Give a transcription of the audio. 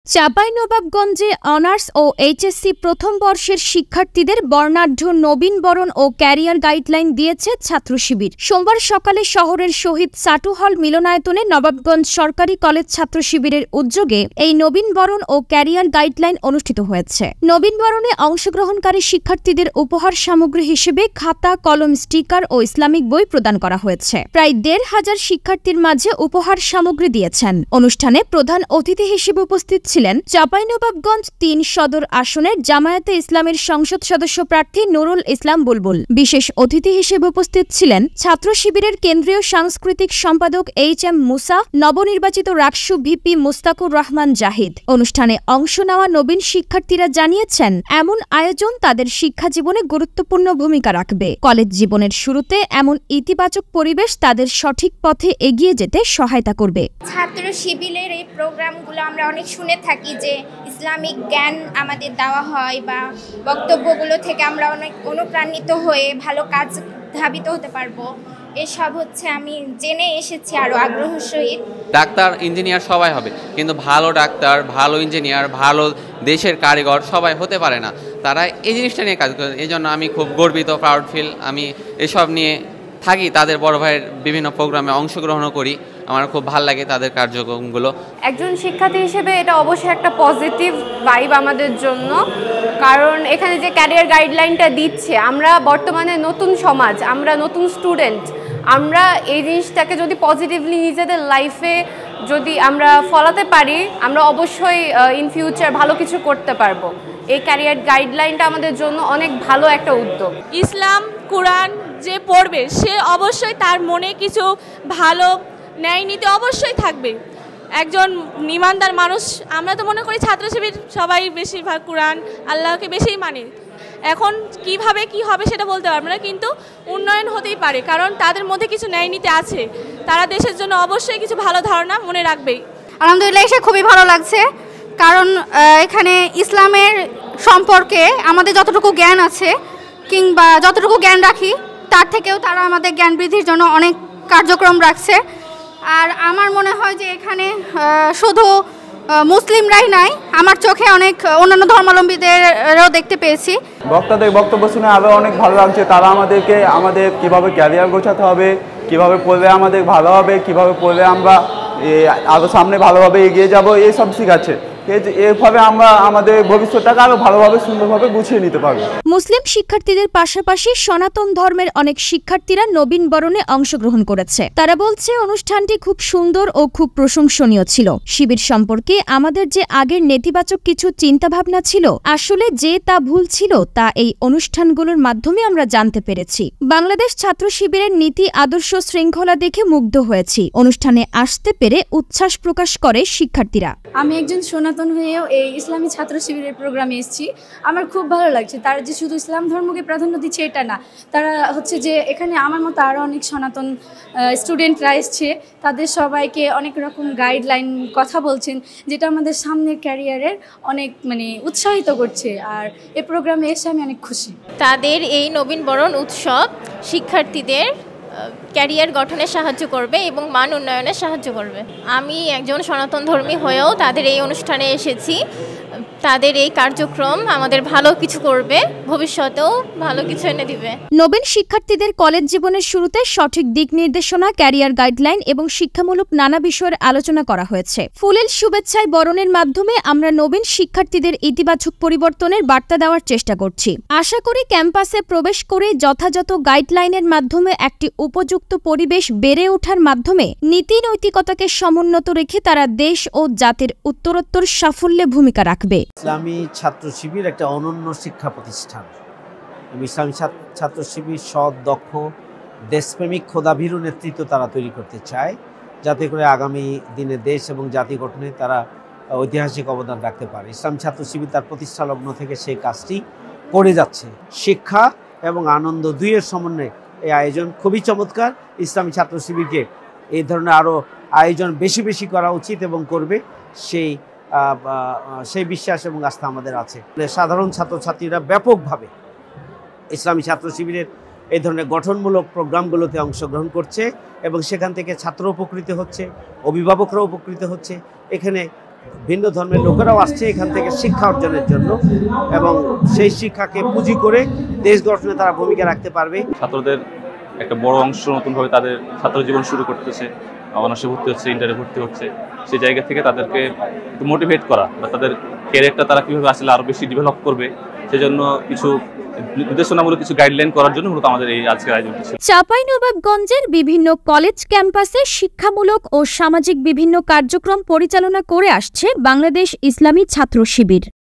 চাঁপাইনবাবগঞ্জে honours ও HSC প্রথম বর্ষের শিক্ষার্থীদের বর্ণাঢ্য নবীনবরণ ও ক্যারিয়ার গাইডলাইন দিয়েছে ছাত্র শিবির। সোমবার সকালে শহরের শহীদ সাটু হল মিলনায়তনে নবাবগঞ্জ সরকারি কলেজ ছাত্র শিবিরের উদ্যোগে এই নবীনবরণ ও ক্যারিয়ার গাইডলাইন অনুষ্ঠিত হয়েছে। নবীনবরণে অংশগ্রহণকারী শিক্ষার্থীদের উপহার সামগ্রী হিসেবে খাতা, কলম, স্টিকার ও ইসলামিক বই প্রদান করা হয়েছে। প্রায় ১৫০০ শিক্ষার্থীর মাঝে উপহার সামগ্রী দিয়েছেন। অনুষ্ঠানে প্রধান অতিথি হিসেবে উপস্থিত ছিলেন চাঁপাইনবাবগঞ্জ ৩ সদর আসনের জামায়াতে ইসলামের সংসদ সদস্য প্রার্থী নুরুল ইসলাম বুলবুল। বিশেষ অতিথি হিসেবে উপস্থিত ছিলেন ছাত্র শিবিরের কেন্দ্রীয় সাংস্কৃতিক সম্পাদক এইচ.এম. মুসা, নবনির্বাচিত রাকসু ভিপি মুস্তাকুর রহমান জাহিদ। অনুষ্ঠানে অংশ নেওয়া নবীন শিক্ষার্থীরা জানিয়েছেন, এমন আয়োজন তাদের শিক্ষা জীবনে গুরুত্বপূর্ণ ভূমিকা রাখবে। কলেজ জীবনের শুরুতে এমন ইতিবাচক পরিবেশ তাদের সঠিক পথে এগিয়ে যেতে সহায়তা করবে। ছাত্র শিবিরের এই প্রোগ্রামগুলো আমরা অনেক শুনে থাকি যে ইসলামিক জ্ঞান আমাদের দেওয়া হয় বা বক্তব্যগুলো থেকে আমরা অনেক অনুপ্রাণিত হয়ে ভালো কাজ ধাবিত হতে পারবো। এসব হচ্ছে আমি জেনে এসেছি আরও আগ্রহের সহিত। ডাক্তার, ইঞ্জিনিয়ার সবাই হবে, কিন্তু ভালো ডাক্তার, ভালো ইঞ্জিনিয়ার, ভালো দেশের কারিগর সবাই হতে পারে না। তারা এই জিনিসটা নিয়ে কাজ করে। এই জন্য আমি খুব গর্বিত, প্রাউড ফিল। আমি এসব নিয়ে থাকি, তাদের বড় ভাইয়ের বিভিন্ন প্রোগ্রামে অংশগ্রহণও করি। আমার খুব ভালো লাগে তাদের কার্যক্রমগুলো। একজন শিক্ষার্থী হিসেবে এটা অবশ্যই একটা পজিটিভ ভাইব আমাদের জন্য, কারণ এখানে যে ক্যারিয়ার গাইডলাইনটা দিচ্ছে, আমরা বর্তমানে নতুন সমাজ, আমরা নতুন স্টুডেন্ট, আমরা এই জিনিসটাকে যদি পজিটিভলি নিজেদের লাইফে যদি আমরা ফলাতে পারি, আমরা অবশ্যই ইন ফিউচার ভালো কিছু করতে পারবো। এই ক্যারিয়ার গাইডলাইনটা আমাদের জন্য অনেক ভালো একটা উদ্যোগ। ইসলাম, কোরআন যে পড়বে সে অবশ্যই তার মনে কিছু ভালো ন্যায় নীতি অবশ্যই থাকবে। একজন ইমানদার মানুষ, আমরা তো মনে করি ছাত্র শিবির সবাই বেশিরভাগ কোরআন আল্লাহকে বেশিই মানে। এখন কিভাবে কি হবে সেটা বলতে পারবো না, কিন্তু উন্নয়ন হতেই পারে, কারণ তাদের মধ্যে কিছু ন্যায় নীতি আছে। তারা দেশের জন্য অবশ্যই কিছু ভালো ধারণা মনে রাখবেই। আলহামদুলিল্লাহ, এসে খুবই ভালো লাগছে, কারণ এখানে ইসলামের সম্পর্কে আমাদের যতটুকু জ্ঞান আছে কিংবা যতটুকু জ্ঞান রাখি তার থেকেও তারা আমাদের জ্ঞান বৃদ্ধির জন্য অনেক কার্যক্রম রাখছে। আর আমার মনে হয় যে এখানে শুধু মুসলিমরাই নাই, আমার চোখে অনেক অন্যান্য ধর্মাবলম্বীদেরও দেখতে পেয়েছি। বক্তাদের বক্তব্য শুনে আরও অনেক ভালো লাগছে। তারা আমাদের কীভাবে ক্যারিয়ার গোছাতে হবে, কীভাবে পড়লে আমাদের ভালো হবে, কীভাবে পড়লে আমরা আরও সামনে ভালোভাবে এগিয়ে যাব, এইসব শেখাচ্ছে। এভাবে আমরা আমাদের ভবিষ্যৎটাকে আরো ভালোভাবে সুন্দরভাবে গুছিয়ে নিতে পারবো। মুসলিম শিক্ষার্থীদের পাশাপাশি সনাতন ধর্মের অনেক শিক্ষার্থীরা নবীনবরণে অংশগ্রহণ করেছে। তারা বলছে, অনুষ্ঠানটি খুব সুন্দর ও খুব প্রশংসনীয় ছিল। শিবির সম্পর্কে আমাদের যে আগের নেতিবাচক কিছু চিন্তাভাবনা ছিল, আসলে যে তা ভুল ছিল, তা এই অনুষ্ঠানগুলোর মাধ্যমে আমরা জানতে পেরেছি। বাংলাদেশ ছাত্র শিবিরের নীতি, আদর্শ, শৃঙ্খলা দেখে মুগ্ধ হয়েছি। অনুষ্ঠানে আসতে পেরে উচ্ছ্বাস প্রকাশ করে শিক্ষার্থীরা। আমি একজন সনাতন হয়েও এই ইসলামী ছাত্র শিবিরের প্রোগ্রামে এসেছি। আমার খুব ভালো লাগছে। তারা যে শুধু ইসলাম ধর্মকে প্রাধান্য দিচ্ছে এটা না, তারা হচ্ছে যে এখানে আমার মতো আরও অনেক সনাতন স্টুডেন্টরা এসছে, তাদের সবাইকে অনেক রকম গাইডলাইন কথা বলছেন, যেটা আমাদের সামনের ক্যারিয়ারের অনেক উৎসাহিত করছে। আর এই প্রোগ্রামে এসে আমি অনেক খুশি। তাদের এই নবীনবরণ উৎসব শিক্ষার্থীদের ক্যারিয়ার গঠনে সাহায্য করবে এবং মান উন্নয়নে সাহায্য করবে। আমি একজন সনাতন ধর্মী হয়েও তাদের এই অনুষ্ঠানে এসেছি। তাদের এই কার্যক্রম আমাদের ভালো কিছু করবে, ভবিষ্যতেও ভালো কিছু এনে দিবে। নবীন শিক্ষার্থীদের কলেজ জীবনের শুরুতে সঠিক দিক নির্দেশনা, ক্যারিয়ার গাইডলাইন এবং শিক্ষামূলক নানা বিষয়ের আলোচনা করা হয়েছে। ফুলেল শুভেচ্ছায় বরণের মাধ্যমে আমরা নবীন শিক্ষার্থীদের ইতিবাচক পরিবর্তনের বার্তা দেওয়ার চেষ্টা করছি। আশা করি ক্যাম্পাসে প্রবেশ করে যথাযথ গাইডলাইনের মাধ্যমে একটি উপযুক্ত পরিবেশ বেড়ে ওঠার মাধ্যমে নীতি নৈতিকতাকে সমুন্নত রেখে তারা দেশ ও জাতির উত্তরোত্তর সাফল্যে ভূমিকা রাখবে। ইসলামী ছাত্র শিবির একটা অনন্য শিক্ষা প্রতিষ্ঠান। ইসলামী ছাত্র শিবির সৎ, দক্ষ, দেশপ্রেমিক, খোদাভীরু নেতৃত্ব তারা তৈরি করতে চায়, যাতে করে আগামী দিনে দেশ এবং জাতি গঠনে তারা ঐতিহাসিক অবদান রাখতে পারে। ইসলামী ছাত্র শিবির তার প্রতিষ্ঠা লগ্ন থেকে সেই কাজটি করে যাচ্ছে। শিক্ষা এবং আনন্দ দুইয়ের সমন্বয়ে এই আয়োজন খুবই চমৎকার। ইসলামী ছাত্র শিবিরকে এই ধরনের আরও আয়োজন বেশি বেশি করা উচিত এবং করবে, সেই বিশ্বাস এবং আস্থা আমাদের আছে। সাধারণ ছাত্রছাত্রীরা ব্যাপকভাবে ইসলামী ছাত্র শিবিরের এই ধরনের গঠনমূলক প্রোগ্রামগুলোতে অংশগ্রহণ করছে এবং সেখান থেকে ছাত্র উপকৃত হচ্ছে, অভিভাবকরা উপকৃত হচ্ছে। এখানে ভিন্ন ধর্মের লোকেরাও আসছে এখান থেকে শিক্ষা অর্জনের জন্য, এবং সেই শিক্ষাকে পুঁজি করে দেশ গঠনে তারা ভূমিকা রাখতে পারবে। ছাত্রদের একটা বড় অংশ নতুনভাবে তাদের ছাত্র জীবন শুরু করতেছে, অনার্সে ভর্তি হচ্ছে, ইন্টারে ভর্তি হচ্ছে, সেই জায়গা থেকে তাদেরকে একটু মোটিভেট করা বা তাদের ক্যারিয়ারটা তারা কীভাবে আসলে আরও বেশি ডেভেলপ করবে সেজন্য কিছু নির্দেশনামূলক কিছু গাইডলাইন করার জন্য মূলত আমাদের এই আজকের আয়োজনটি ছিল। চাঁপাইনবাবগঞ্জের বিভিন্ন কলেজ ক্যাম্পাসে শিক্ষামূলক ও সামাজিক বিভিন্ন কার্যক্রম পরিচালনা করে আসছে বাংলাদেশ ইসলামী ছাত্র শিবির।